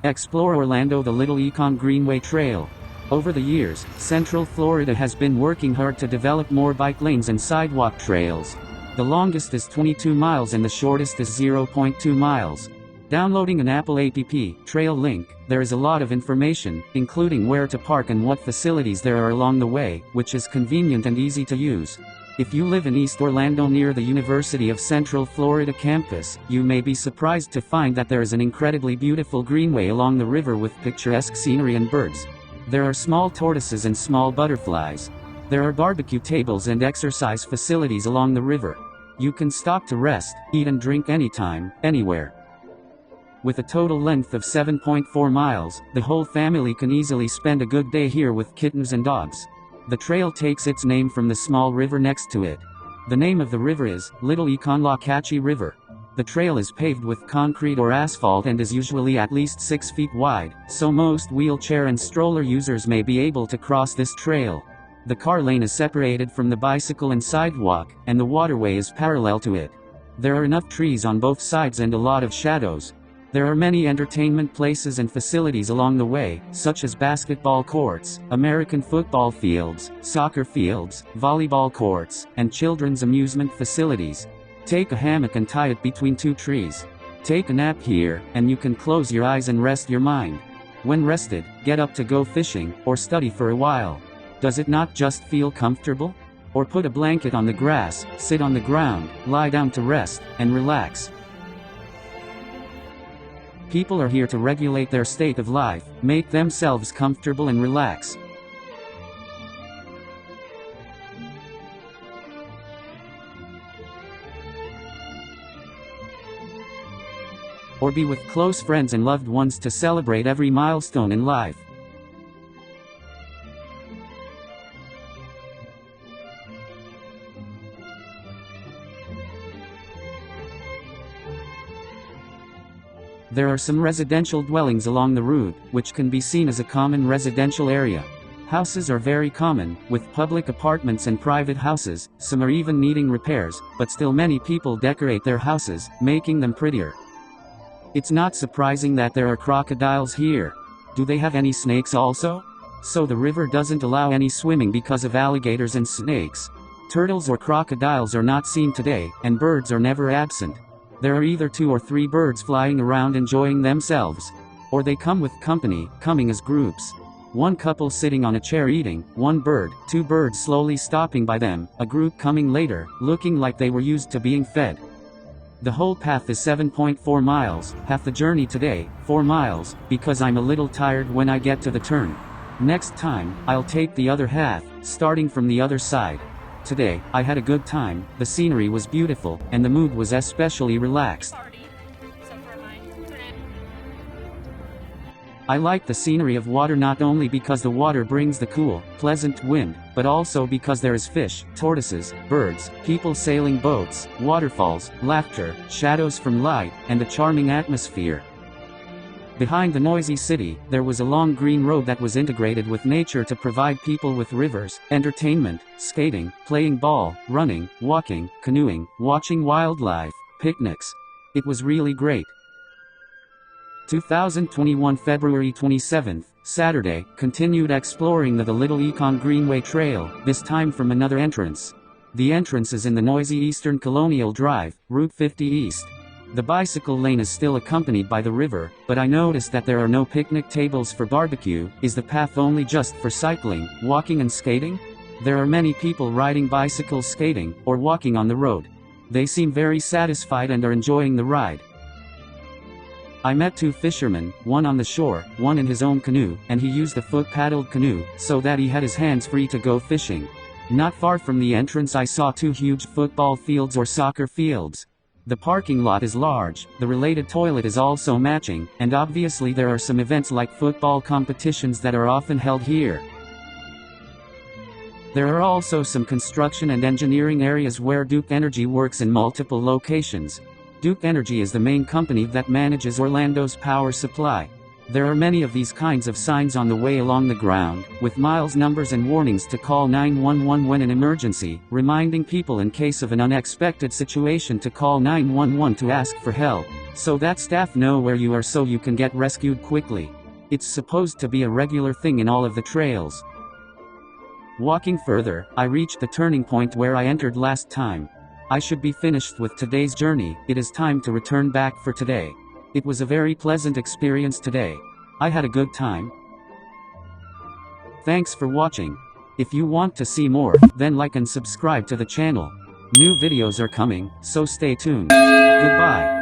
Explore Orlando, the Little Econ Greenway Trail. Over the years, Central Florida has been working hard to develop more bike lanes and sidewalk trails. The longest is 22 miles and the shortest is 0.2 miles. Downloading an Apple app, Trail Link, there is a lot of information, including where to park and what facilities there are along the way, which is convenient and easy to use. If you live in East Orlando near the University of Central Florida campus, you may be surprised to find that there is an incredibly beautiful greenway along the river with picturesque scenery and birds. There are small tortoises and small butterflies. There are barbecue tables and exercise facilities along the river. You can stop to rest, eat and drink anytime, anywhere. With a total length of 7.4 miles, the whole family can easily spend a good day here with kittens and dogs. The trail takes its name from the small river next to it. The name of the river is Little Econlockhatchee River. The trail is paved with concrete or asphalt and is usually at least 6 feet wide, so most wheelchair and stroller users may be able to cross this trail. The car lane is separated from the bicycle and sidewalk, and the waterway is parallel to it. There are enough trees on both sides and a lot of shadows. There are many entertainment places and facilities along the way, such as basketball courts, American football fields, soccer fields, volleyball courts, and children's amusement facilities. Take a hammock and tie it between two trees. Take a nap here, and you can close your eyes and rest your mind. When rested, get up to go fishing, or study for a while. Does it not just feel comfortable? Or put a blanket on the grass, sit on the ground, lie down to rest, and relax. People are here to regulate their state of life, make themselves comfortable and relax. Or be with close friends and loved ones to celebrate every milestone in life. There are some residential dwellings along the route, which can be seen as a common residential area. Houses are very common, with public apartments and private houses. Some are even needing repairs, but still many people decorate their houses, making them prettier. It's not surprising that there are crocodiles here. Do they have any snakes also? So the river doesn't allow any swimming because of alligators and snakes. Turtles or crocodiles are not seen today, and birds are never absent. There are either 2 or 3 birds flying around enjoying themselves. Or they come with company, coming as groups. One couple sitting on a chair eating, 1 bird, 2 birds slowly stopping by them, a group coming later, looking like they were used to being fed. The whole path is 7.4 miles, half the journey today, 4 miles, because I'm a little tired when I get to the turn. Next time, I'll take the other half, starting from the other side. Today, I had a good time, the scenery was beautiful, and the mood was especially relaxed. I like the scenery of water not only because the water brings the cool, pleasant wind, but also because there is fish, tortoises, birds, people sailing boats, waterfalls, laughter, shadows from light, and a charming atmosphere. Behind the noisy city, there was a long green road that was integrated with nature to provide people with rivers, entertainment, skating, playing ball, running, walking, canoeing, watching wildlife, picnics. It was really great. 2021 February 27th, Saturday, continued exploring the Little Econ Greenway Trail, this time from another entrance. The entrance is in the noisy Eastern Colonial Drive, Route 50 East. The bicycle lane is still accompanied by the river, but I noticed that there are no picnic tables for barbecue. Is the path only just for cycling, walking and skating? There are many people riding bicycles, skating, or walking on the road. They seem very satisfied and are enjoying the ride. I met 2 fishermen, one on the shore, one in his own canoe, and he used a foot-paddled canoe, so that he had his hands free to go fishing. Not far from the entrance I saw 2 huge football fields or soccer fields. The parking lot is large, the related toilet is also matching, and obviously there are some events like football competitions that are often held here. There are also some construction and engineering areas where Duke Energy works in multiple locations. Duke Energy is the main company that manages Orlando's power supply. There are many of these kinds of signs on the way along the ground, with miles numbers and warnings to call 911 when an emergency, reminding people in case of an unexpected situation to call 911 to ask for help. so that staff know where you are so you can get rescued quickly. It's supposed to be a regular thing in all of the trails. Walking further, I reached the turning point where I entered last time. I should be finished with today's journey. It is time to return back for today. It was a very pleasant experience today. I had a good time. Thanks for watching. If you want to see more, then like and subscribe to the channel. New videos are coming, so stay tuned. Goodbye.